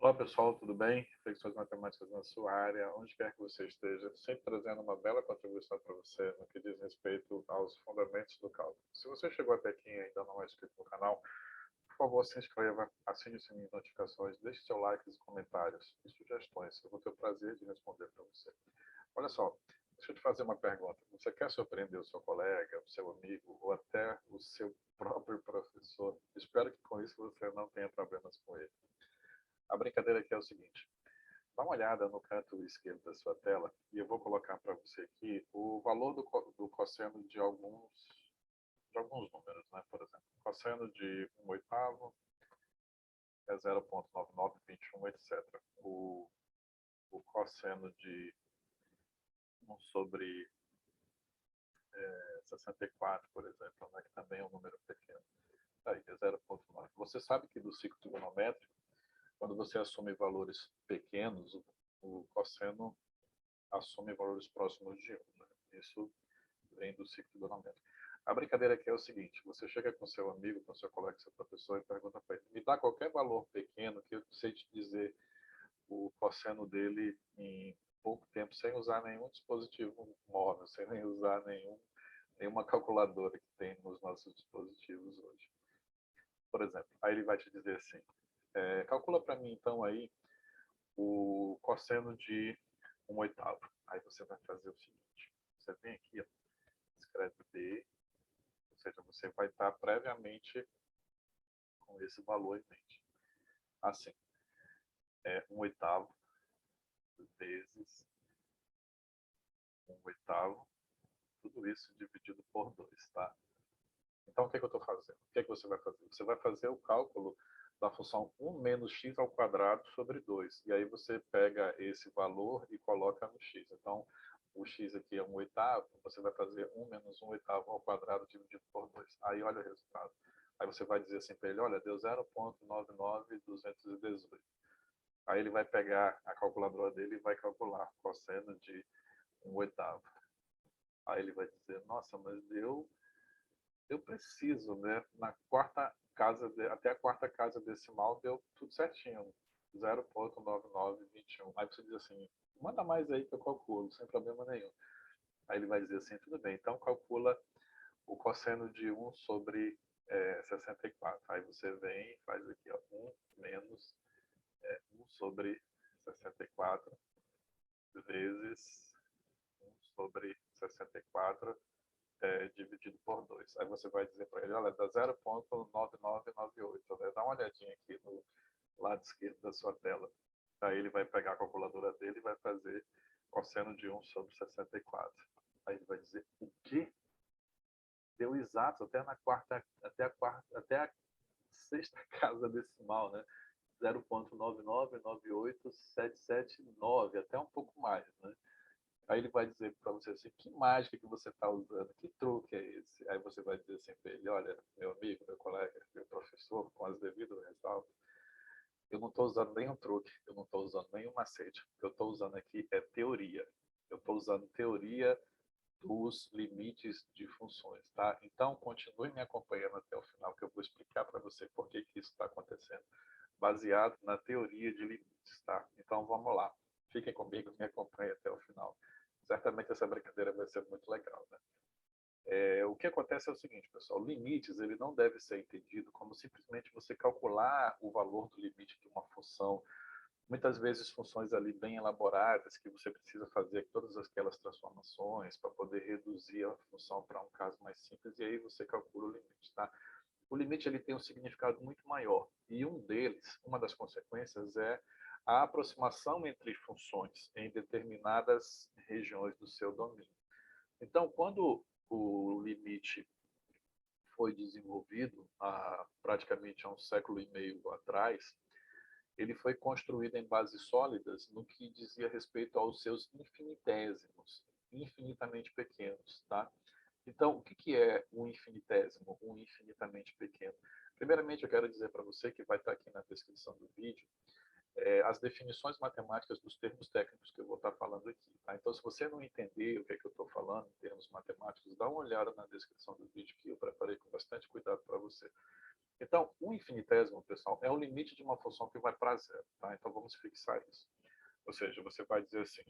Olá pessoal, tudo bem? Reflexões matemáticas na sua área, onde quer que você esteja, sempre trazendo uma bela contribuição para você no que diz respeito aos fundamentos do cálculo. Se você chegou até aqui e ainda não é inscrito no canal, por favor se inscreva, assine o sininho de notificações, deixe seu like e comentários e sugestões. Eu vou ter o prazer de responder para você. Olha só, deixa eu te fazer uma pergunta. Você quer surpreender o seu colega, o seu amigo ou até o seu próprio professor? Espero que com isso você não tenha problemas com ele. A brincadeira aqui é o seguinte: dá uma olhada no canto esquerdo da sua tela e eu vou colocar para você aqui o valor do cosseno de alguns números, né? Por exemplo, cosseno de 1/8 é 0,9921, etc. O cosseno de 1/64, por exemplo, né? Que também é um número pequeno. Aí é 0,9. Você sabe que do ciclo trigonométrico, quando você assume valores pequenos, o cosseno assume valores próximos de 1. Né? Isso vem do ciclo trigonométrico. A brincadeira aqui é o seguinte: você chega com seu amigo, com seu colega, seu professor e pergunta para ele, me dá qualquer valor pequeno que eu sei te dizer o cosseno dele em pouco tempo, sem usar nenhum dispositivo móvel, sem nem usar nenhuma calculadora que tem nos nossos dispositivos hoje. Por exemplo, aí ele vai te dizer assim, calcula para mim então aí o cosseno de 1/8. Aí você vai fazer o seguinte: você vem aqui, ó, escreve D, ou seja, você vai estar previamente com esse valor em mente. Assim, 1/8 vezes 1/8, tudo isso dividido por 2, tá? Então, o que eu estou fazendo? O que você vai fazer? Você vai fazer o cálculo da função 1 menos x ao quadrado sobre 2. E aí você pega esse valor e coloca no x. Então, o x aqui é 1/8, você vai fazer 1 menos 1/8 ao quadrado dividido por 2. Aí olha o resultado. Aí você vai dizer assim para ele, olha, deu 0,99218. Aí ele vai pegar a calculadora dele e vai calcular cosseno de 1/8. Aí ele vai dizer, nossa, mas eu preciso, né? Na quarta casa, até a quarta casa decimal deu tudo certinho, 0,9921. Aí você diz assim, manda mais aí que eu calculo, sem problema nenhum. Aí ele vai dizer assim, tudo bem, então calcula o cosseno de 1 sobre 64. Aí você vem e faz aqui, ó, 1 menos 1 sobre 64 vezes 1 sobre 64 dividido por 2. Aí você vai dizer para ele, olha, dá 0,9998. Né? Dá uma olhadinha aqui no lado esquerdo da sua tela. Aí ele vai pegar a calculadora dele e vai fazer cosseno de 1 sobre 64. Aí ele vai dizer, o quê? Deu exato até a sexta casa decimal, né? 0,9998779, até um pouco mais, né? Aí ele vai dizer para você assim, que mágica que você está usando? Que truque é esse? Aí você vai dizer assim para ele, olha, meu amigo, meu colega, meu professor, com as devidas ressalvas, eu não estou usando nenhum truque, eu não estou usando nenhum macete. O que eu estou usando aqui é teoria. Eu estou usando teoria dos limites de funções, tá? Então, continue me acompanhando até o final, que eu vou explicar para você por que isso está acontecendo, baseado na teoria de limites, tá? Então, vamos lá. Fiquem comigo, me acompanhem até o final. Certamente essa brincadeira vai ser muito legal, né? O que acontece é o seguinte, pessoal, limites ele não deve ser entendido como simplesmente você calcular o valor do limite de uma função. Muitas vezes funções ali bem elaboradas que você precisa fazer todas aquelas transformações para poder reduzir a função para um caso mais simples e aí você calcula o limite, tá? O limite ele tem um significado muito maior e uma das consequências é a aproximação entre funções em determinadas regiões do seu domínio. Então, quando o limite foi desenvolvido praticamente há um século e meio atrás, ele foi construído em bases sólidas no que dizia respeito aos seus infinitésimos, infinitamente pequenos, tá? Então, o que é um infinitésimo, um infinitamente pequeno? Primeiramente, eu quero dizer para você, que vai estar aqui na descrição do vídeo, as definições matemáticas dos termos técnicos que eu vou estar falando aqui. Tá? Então, se você não entender o que é que eu estou falando em termos matemáticos, dá uma olhada na descrição do vídeo que eu preparei com bastante cuidado para você. Então, o infinitésimo, pessoal, é o limite de uma função que vai para zero. Tá? Então, vamos fixar isso. Ou seja, você vai dizer assim,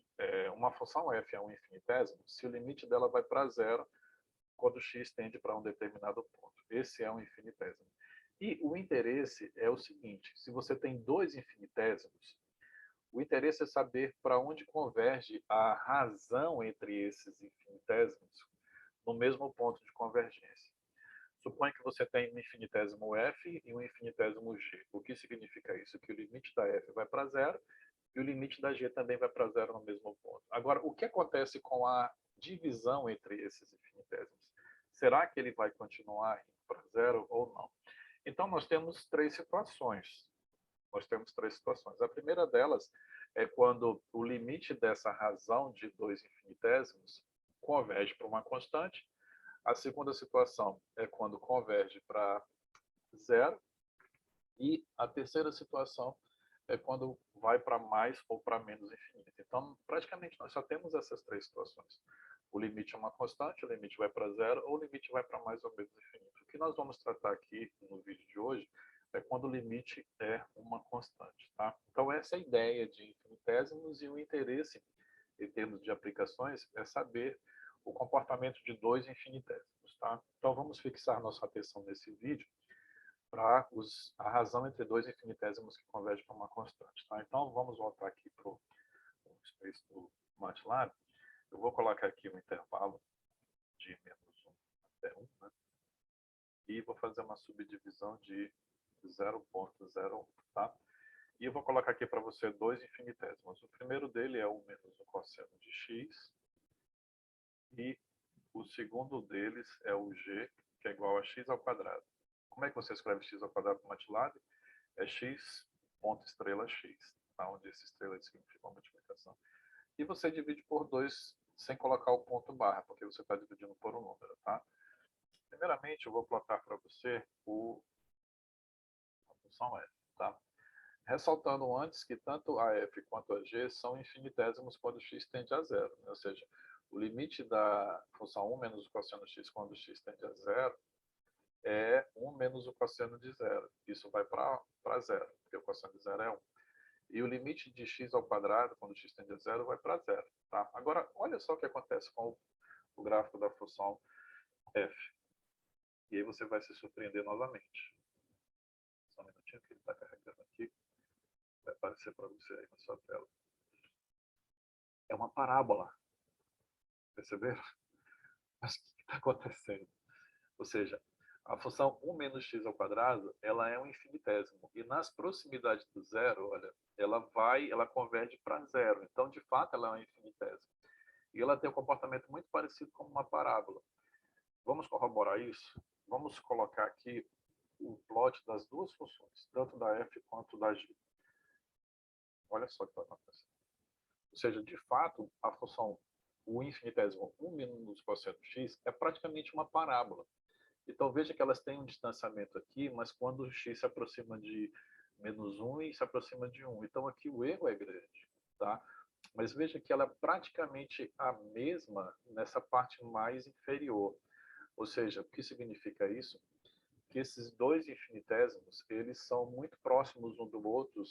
uma função f é um infinitésimo se o limite dela vai para zero quando x tende para um determinado ponto. Esse é um infinitésimo. E o interesse é o seguinte, se você tem dois infinitésimos, o interesse é saber para onde converge a razão entre esses infinitésimos no mesmo ponto de convergência. Suponha que você tem um infinitésimo f e um infinitésimo g. O que significa isso? Que o limite da f vai para zero e o limite da g também vai para zero no mesmo ponto. Agora, o que acontece com a divisão entre esses infinitésimos? Será que ele vai continuar indo para zero ou não? Então, nós temos três situações. A primeira delas é quando o limite dessa razão de dois infinitésimos converge para uma constante. A segunda situação é quando converge para zero. E a terceira situação é quando vai para mais ou para menos infinito. Então, praticamente, nós só temos essas três situações. O limite é uma constante, o limite vai para zero, ou o limite vai para mais ou menos infinito. O que nós vamos tratar aqui no vídeo de hoje é quando o limite é uma constante. Tá? Então, essa é a ideia de infinitésimos e o interesse, em termos de aplicações, é saber o comportamento de dois infinitésimos. Tá? Então, vamos fixar nossa atenção nesse vídeo para a razão entre dois infinitésimos que convergem para uma constante. Tá? Então, vamos voltar aqui para o space do MATLAB. Eu vou colocar aqui um intervalo de menos 1 até 1, né? E vou fazer uma subdivisão de 0,01. Tá? E eu vou colocar aqui para você dois infinitésimos. O primeiro dele é o menos o cosseno de x. E o segundo deles é o g, que é igual a x ao quadrado. Como é que você escreve x ao quadrado no MATLAB? É x ponto estrela x, tá? Onde essa estrela significa a multiplicação. E você divide por 2 sem colocar o ponto barra, porque você está dividindo por um número. Tá? Primeiramente, eu vou plotar para você a função f. Tá? Ressaltando antes que tanto a f quanto a g são infinitésimos quando x tende a zero. Né? Ou seja, o limite da função 1 menos o cosseno x quando x tende a zero é 1 menos o cosseno de zero. Isso vai para zero, porque o cosseno de zero é 1. E o limite de x ao quadrado, quando x tende a zero, vai para zero. Tá? Agora, olha só o que acontece com o gráfico da função f. E aí você vai se surpreender novamente. Só um minutinho que ele está carregando aqui. Vai aparecer para você aí na sua tela. É uma parábola. Perceberam? Mas o que está acontecendo? Ou seja, a função 1 menos x ao quadrado, ela é um infinitésimo. E nas proximidades do zero, olha, ela converge para zero. Então, de fato, ela é um infinitésimo. E ela tem um comportamento muito parecido com uma parábola. Vamos corroborar isso? Vamos colocar aqui o plot das duas funções, tanto da f quanto da g. Olha só o que vai acontecer. Ou seja, de fato, a função, o infinitésimo 1 menos cosseno x é praticamente uma parábola. Então, veja que elas têm um distanciamento aqui, mas quando o x se aproxima de menos 1 e se aproxima de 1. Então, aqui o erro é grande. Tá? Mas veja que ela é praticamente a mesma nessa parte mais inferior. Ou seja, o que significa isso? Que esses dois infinitésimos, eles são muito próximos um do outro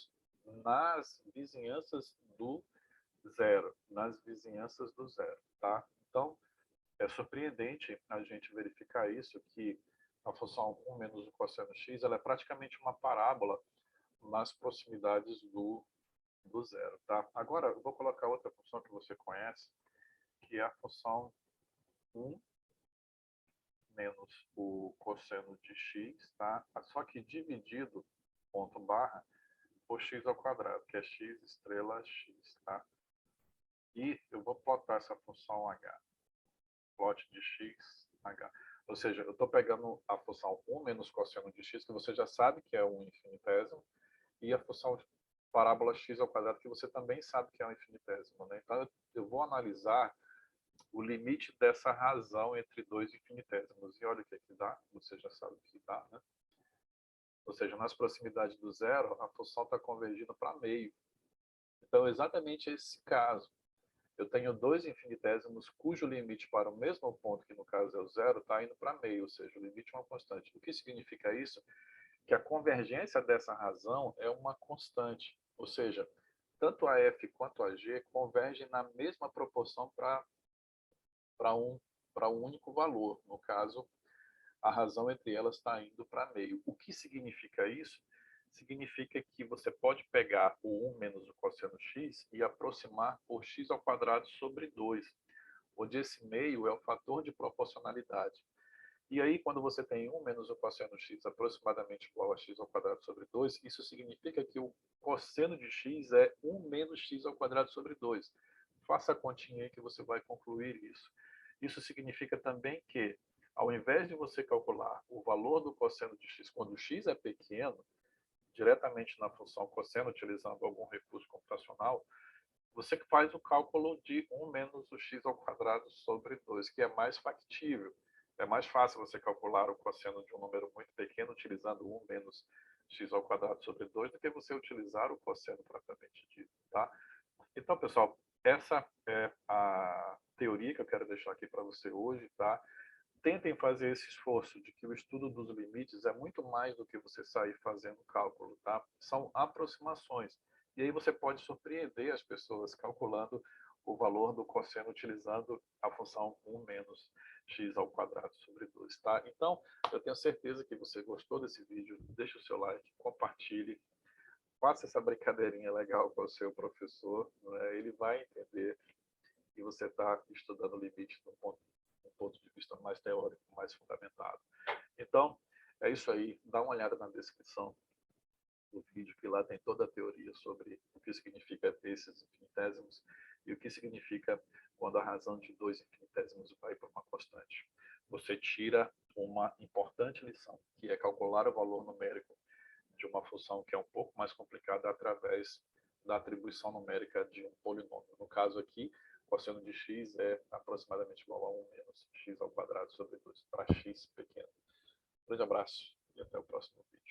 nas vizinhanças do zero. Nas vizinhanças do zero. Tá? Então, é surpreendente a gente verificar isso, que a função 1 menos o cosseno x ela é praticamente uma parábola nas proximidades do zero. Tá? Agora, eu vou colocar outra função que você conhece, que é a função 1 menos o cosseno de x, tá? Só que dividido, ponto barra, por x ao quadrado, que é x estrela x. Tá? E eu vou plotar essa função h. Plot de x, h. Ou seja, eu estou pegando a função 1 menos cosseno de x, que você já sabe que é um infinitésimo, e a função parábola x ao quadrado, que você também sabe que é um infinitésimo. Né? Então, eu vou analisar o limite dessa razão entre dois infinitésimos. E olha o que aqui dá, você já sabe o que dá, né? Ou seja, nas proximidades do zero, a função está convergindo para meio. Então, exatamente esse caso. Eu tenho dois infinitésimos cujo limite para o mesmo ponto, que no caso é o zero, está indo para meio, ou seja, o limite é uma constante. O que significa isso? que a convergência dessa razão é uma constante, ou seja, tanto a f quanto a g convergem na mesma proporção para um único valor. No caso, a razão entre elas está indo para meio. O que significa isso? Significa que você pode pegar o 1 menos o cosseno x e aproximar por x ao quadrado sobre 2, onde esse meio é o fator de proporcionalidade. E aí, quando você tem 1 menos o cosseno x aproximadamente igual a x ao quadrado sobre 2, isso significa que o cosseno de x é 1 menos x ao quadrado sobre 2. Faça a continha aí que você vai concluir isso. Isso significa também que, ao invés de você calcular o valor do cosseno de x quando x é pequeno, diretamente na função cosseno, utilizando algum recurso computacional, você faz o cálculo de 1 menos o x ao quadrado sobre 2, que é mais factível. É mais fácil você calcular o cosseno de um número muito pequeno utilizando 1 menos x ao quadrado sobre 2 do que você utilizar o cosseno propriamente dito. Tá? Então, pessoal, essa é a teoria que eu quero deixar aqui para você hoje. Tá? Tentem fazer esse esforço de que o estudo dos limites é muito mais do que você sair fazendo cálculo. Tá? São aproximações. E aí você pode surpreender as pessoas calculando o valor do cosseno utilizando a função 1 menos x ao quadrado sobre 2. Tá? Então, eu tenho certeza que você gostou desse vídeo. Deixe o seu like, compartilhe, faça essa brincadeirinha legal com o seu professor. Né? Ele vai entender que você está estudando limite de um ponto de vista mais teórico, mais fundamentado. Então, é isso aí. Dá uma olhada na descrição do vídeo, que lá tem toda a teoria sobre o que significa esses infinitésimos e o que significa quando a razão de dois infinitésimos vai para uma constante. Você tira uma importante lição, que é calcular o valor numérico de uma função que é um pouco mais complicada através da atribuição numérica de um polinômio. No caso aqui, o cosseno de x é aproximadamente igual a 1 menos x ao quadrado sobre 2 para x pequeno. Um grande abraço e até o próximo vídeo.